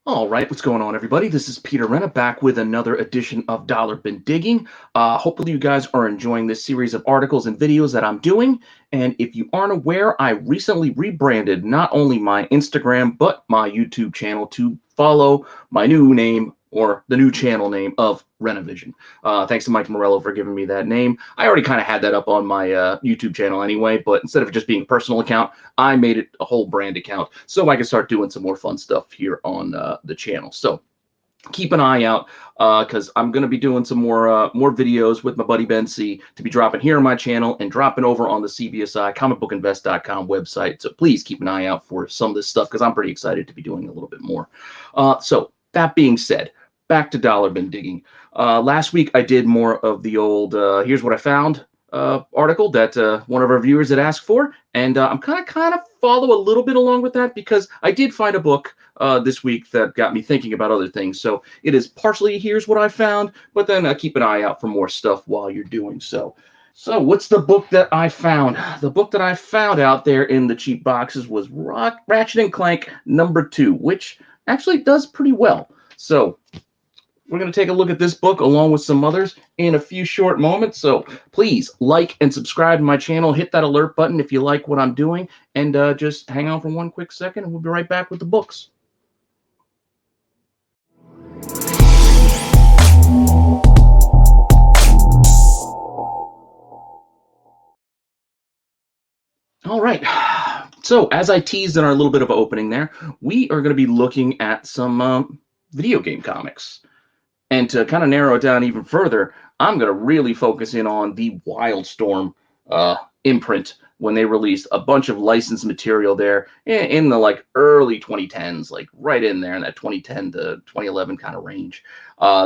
All right, what's going on, everybody? This is Peter Renna back with another edition of Dollar Bin Digging. Hopefully, you guys are enjoying this series of articles and videos that I'm doing. And if you aren't aware, I recently rebranded not only my Instagram but my YouTube channel to follow my new name or the new channel name of Renavision. Thanks to Mike Morello for giving me that name. I already kind of had that up on my YouTube channel anyway, but instead of just being a personal account, I made it a whole brand account so I can start doing some more fun stuff here on the channel. So keep an eye out because I'm going to be doing some more videos with my buddy Ben C to be dropping here on my channel and dropping over on the CBSI comicbookinvest.com website. So please keep an eye out for some of this stuff because I'm pretty excited to be doing a little bit more. So that being said, back to dollar bin digging. Last week I did more of the old here's what I found article that one of our viewers had asked for, and I'm kind of follow a little bit along with that because I did find a book this week that got me thinking about other things. So it is partially here's what I found, but then keep an eye out for more stuff while you're doing so. So what's the book that I found? The book that I found out there in the cheap boxes was Ratchet Clank #2, which actually does pretty well. So we're going to take a look at this book along with some others in a few short moments. So please like and subscribe to my channel. Hit that alert button if you like what I'm doing. And just hang on for one quick second and we'll be right back with the books. All right. So as I teased in our little bit of an opening there, we are going to be looking at some video game comics. And to kind of narrow it down even further, I'm going to really focus in on the Wildstorm imprint when they released a bunch of licensed material there in the early 2010s, like right in there in that 2010 to 2011 kind of range.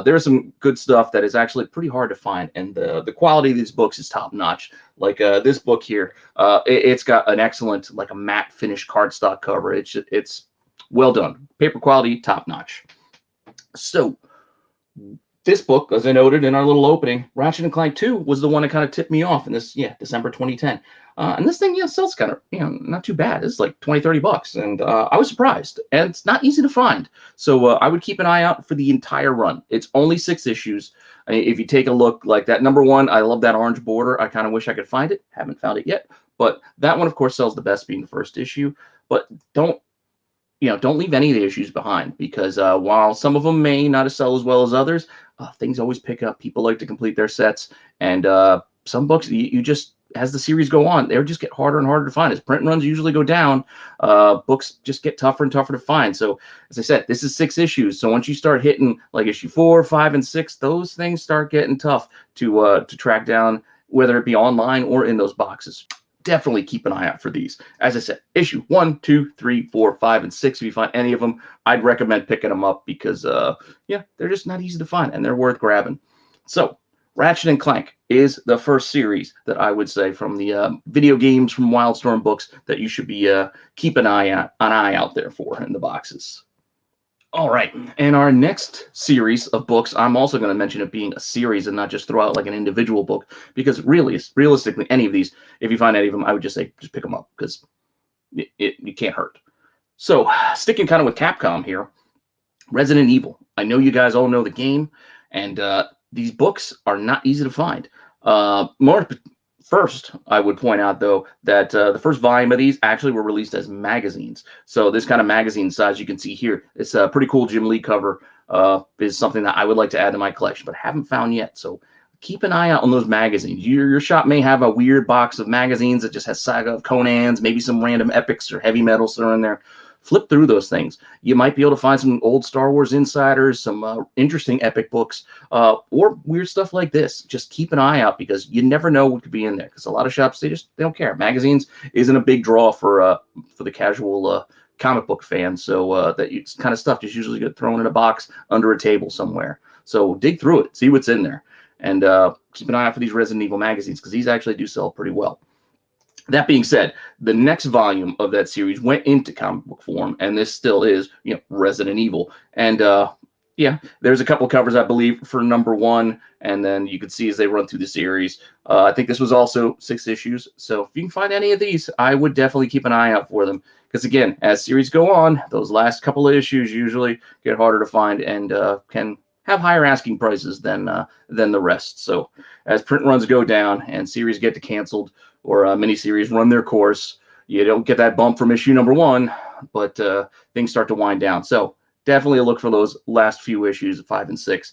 There's some good stuff that is actually pretty hard to find, and the quality of these books is top notch. Like this book here, it's got an excellent a matte finish cardstock cover. It's well done, paper quality top notch. So this book, as I noted in our little opening, Ratchet Clank 2 was the one that kind of tipped me off in this, December 2010. And this thing, sells kind of, not too bad. It's like 20, 30 bucks. And I was surprised. And it's not easy to find. So I would keep an eye out for the entire run. It's only 6 issues. I mean, if you take a look like that #1, I love that orange border. I kind of wish I could find it. Haven't found it yet. But that one, of course, sells the best being the first issue. But don't leave any of the issues behind because while some of them may not sell as well as others, things always pick up. People like to complete their sets, and some books you just, as the series go on, they just get harder and harder to find. As print runs usually go down, books just get tougher and tougher to find. So as I said, this is 6 issues. So once you start hitting like issue 4, 5, and 6, those things start getting tough to track down, whether it be online or in those boxes. Definitely keep an eye out for these. As I said, issue 1, 2, 3, 4, 5, and 6. If you find any of them, I'd recommend picking them up because, they're just not easy to find and they're worth grabbing. So, Ratchet & Clank is the first series that I would say from the video games from Wildstorm books that you should be keep an eye out there for in the boxes. All right, and our next series of books, I'm also going to mention it being a series and not just throw out like an individual book, because realistically, any of these, if you find any of them, I would just say just pick them up because it can't hurt. So sticking kind of with Capcom here, Resident Evil. I know you guys all know the game, and these books are not easy to find. First, I would point out, though, that the first volume of these actually were released as magazines. So this kind of magazine size you can see here, it's a pretty cool Jim Lee cover, is something that I would like to add to my collection, but haven't found yet. So keep an eye out on those magazines. Your shop may have a weird box of magazines that just has Saga of Conan's, maybe some random epics or heavy metals that are in there. Flip through those things. You might be able to find some old Star Wars Insiders, some interesting epic books, or weird stuff like this. Just keep an eye out because you never know what could be in there. Because a lot of shops, they don't care. Magazines isn't a big draw for the casual comic book fan. So that kind of stuff just usually get thrown in a box under a table somewhere. So dig through it, see what's in there, and keep an eye out for these Resident Evil magazines because these actually do sell pretty well. That being said, the next volume of that series went into comic book form, and this still is, Resident Evil. And Yeah, there's a couple covers, I believe, for number one, and then you can see as they run through the series. I think this was also 6 issues, so if you can find any of these, I would definitely keep an eye out for them. Because again, as series go on, those last couple of issues usually get harder to find and can have higher asking prices than the rest. So as print runs go down and series get canceled or miniseries run their course, you don't get that bump from issue number one, but things start to wind down. So definitely look for those last few issues, 5 and 6,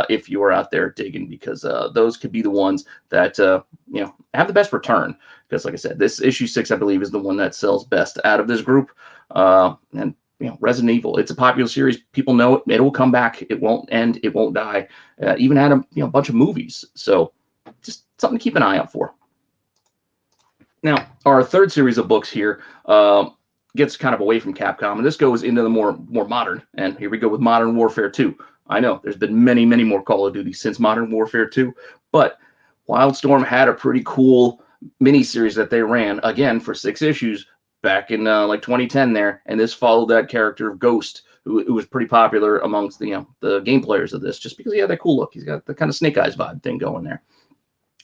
if you are out there digging, because those could be the ones that have the best return. Because, like I said, this issue 6, I believe, is the one that sells best out of this group. And Resident Evil, it's a popular series. People know it. It will come back. It won't end. It won't die. Even had a bunch of movies. So just something to keep an eye out for. Now, our third series of books here gets kind of away from Capcom, and this goes into the more modern. And here we go with Modern Warfare 2. I know there's been many more Call of Duty since Modern Warfare 2, but Wildstorm had a pretty cool miniseries that they ran again for 6 issues back in like 2010 there, and this followed that character of Ghost, who was pretty popular amongst the game players of this, just because he had that cool look. He's got the kind of Snake Eyes vibe thing going there.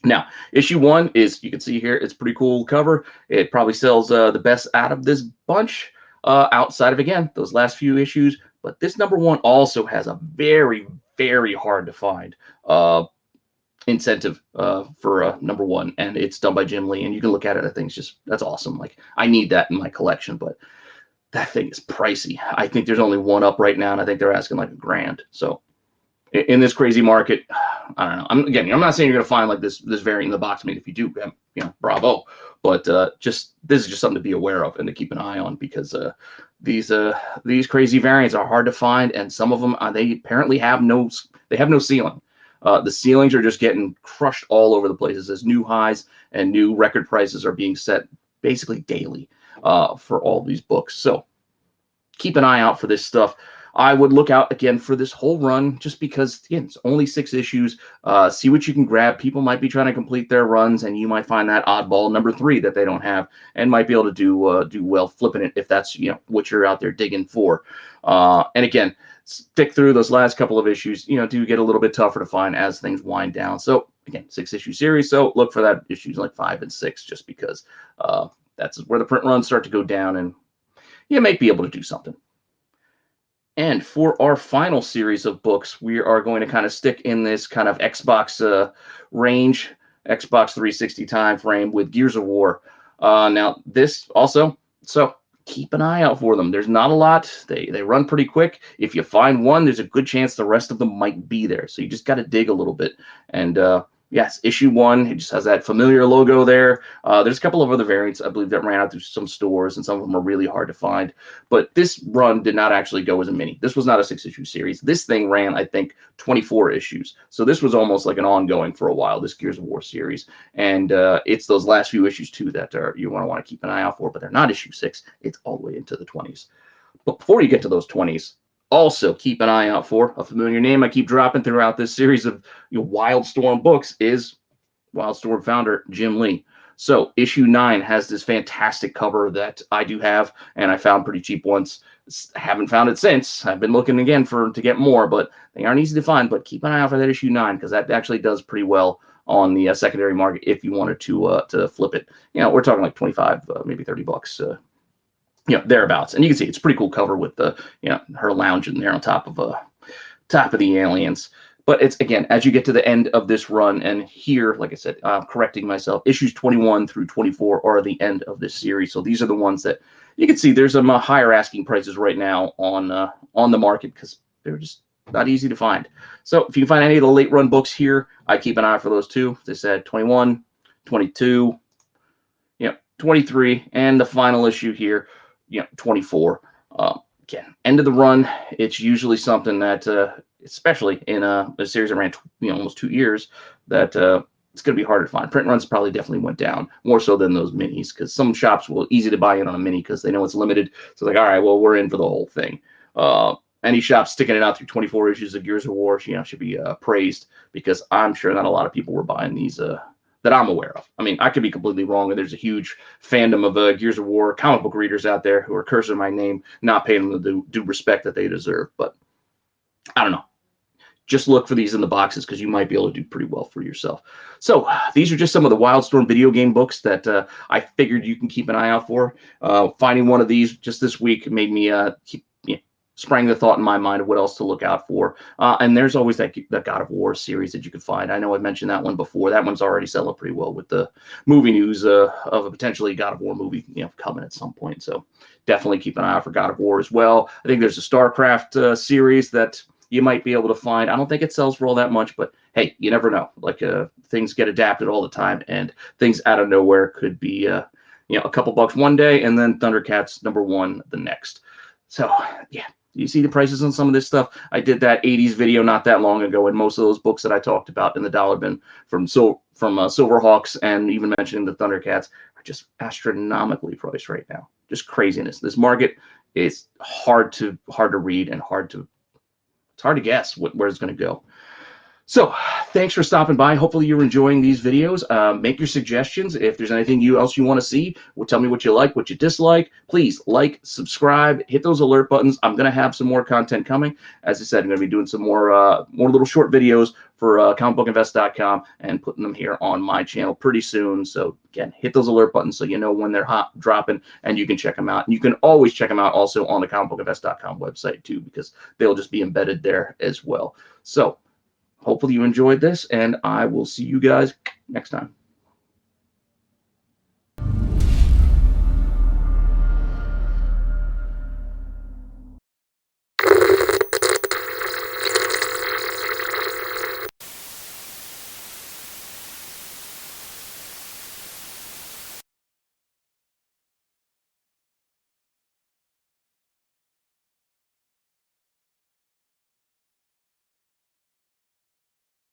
Now, issue 1 is, you can see here, it's pretty cool cover. It probably sells the best out of this bunch, outside of, again, those last few issues. But this number 1 also has a very hard to find incentive for number 1, and it's done by Jim Lee. And you can look at it, I think that's awesome. Like, I need that in my collection, but that thing is pricey. I think there's only one up right now, and I think they're asking like $1,000. So in this crazy market, I don't know. I'm not saying you're going to find like this variant in the box. I mean, if you do, bravo. But this is just something to be aware of and to keep an eye on, because these crazy variants are hard to find, and some of them they apparently have no ceiling. The ceilings are just getting crushed all over the places as new highs and new record prices are being set basically daily for all these books. So keep an eye out for this stuff. I would look out again for this whole run, just because, again, it's only 6 issues. See what you can grab. People might be trying to complete their runs, and you might find that oddball number 3 that they don't have, and might be able to do well flipping it if that's what you're out there digging for. And again, stick through those last couple of issues. Do get a little bit tougher to find as things wind down. So again, 6-issue series. So look for that issues like 5 and 6, just because that's where the print runs start to go down, and you might be able to do something. And for our final series of books, we are going to kind of stick in this kind of Xbox range, Xbox 360 time frame with Gears of War. Now, this also, so keep an eye out for them. There's not a lot. They run pretty quick. If you find one, there's a good chance the rest of them might be there. So you just got to dig a little bit. And yes, issue 1, it just has that familiar logo there. There's a couple of other variants, I believe, that ran out through some stores, and some of them are really hard to find. But this run did not actually go as a mini. This was not a 6-issue series. This thing ran, I think, 24 issues. So this was almost like an ongoing for a while, this Gears of War series. And it's those last few issues, too, that you want to keep an eye out for. But they're not issue 6. It's all the way into the 20s. But before you get to those 20s, also keep an eye out for a familiar name I keep dropping throughout this series of Wildstorm books is Wildstorm founder Jim Lee. So issue 9 has this fantastic cover that I do have, and I found pretty cheap once. Haven't found it since. I've been looking again to get more, but they aren't easy to find. But keep an eye out for that issue 9, because that actually does pretty well on the secondary market if you wanted to flip it. We're talking like 25, maybe $30. Thereabouts. And you can see it's a pretty cool cover with the her lounging there on top of the aliens. But it's, again, as you get to the end of this run, and here, like I said, I'm correcting myself, issues 21 through 24 are the end of this series. So these are the ones that you can see there's some higher asking prices right now on the market, because they're just not easy to find. So if you can find any of the late run books here, I keep an eye out for those too. They said 21, 22, 23, and the final issue here, 24. Again, end of the run, it's usually something that, especially in a series that ran almost 2 years, that it's going to be harder to find. Print runs probably definitely went down, more so than those minis, because some shops will easy to buy in on a mini because they know it's limited. So like, all right, well, we're in for the whole thing. Any shop sticking it out through 24 issues of Gears of War, should be praised, because I'm sure not a lot of people were buying these that I'm aware of. I mean, I could be completely wrong, and there's a huge fandom of Gears of War comic book readers out there who are cursing my name, not paying them the due respect that they deserve. But I don't know. Just look for these in the boxes because you might be able to do pretty well for yourself. So these are just some of the Wildstorm video game books that I figured you can keep an eye out for. Finding one of these just this week made me sprang the thought in my mind of what else to look out for. And there's always that God of War series that you can find. I know I mentioned that one before. That one's already selling pretty well with the movie news of a potentially God of War movie coming at some point. So definitely keep an eye out for God of War as well. I think there's a StarCraft series that you might be able to find. I don't think it sells for all that much, but hey, you never know. Like things get adapted all the time, and things out of nowhere could be a couple bucks one day, and then Thundercats #1 the next. So yeah, you see the prices on some of this stuff. I did that 80s video not that long ago, and most of those books that I talked about in the dollar bin from Silverhawks and even mentioning the Thundercats are just astronomically priced right now. Just craziness. This market is hard to read and it's hard to guess where it's going to go. So thanks for stopping by. Hopefully you're enjoying these videos. Make your suggestions. If there's anything else you want to see, tell me what you like, what you dislike. Please like, subscribe, hit those alert buttons. I'm going to have some more content coming. As I said, I'm going to be doing some more little short videos for comicbookinvest.com and putting them here on my channel pretty soon. So again, hit those alert buttons so you know when they're hot dropping and you can check them out. And you can always check them out also on the comicbookinvest.com website too, because they'll just be embedded there as well. So hopefully you enjoyed this, and I will see you guys next time.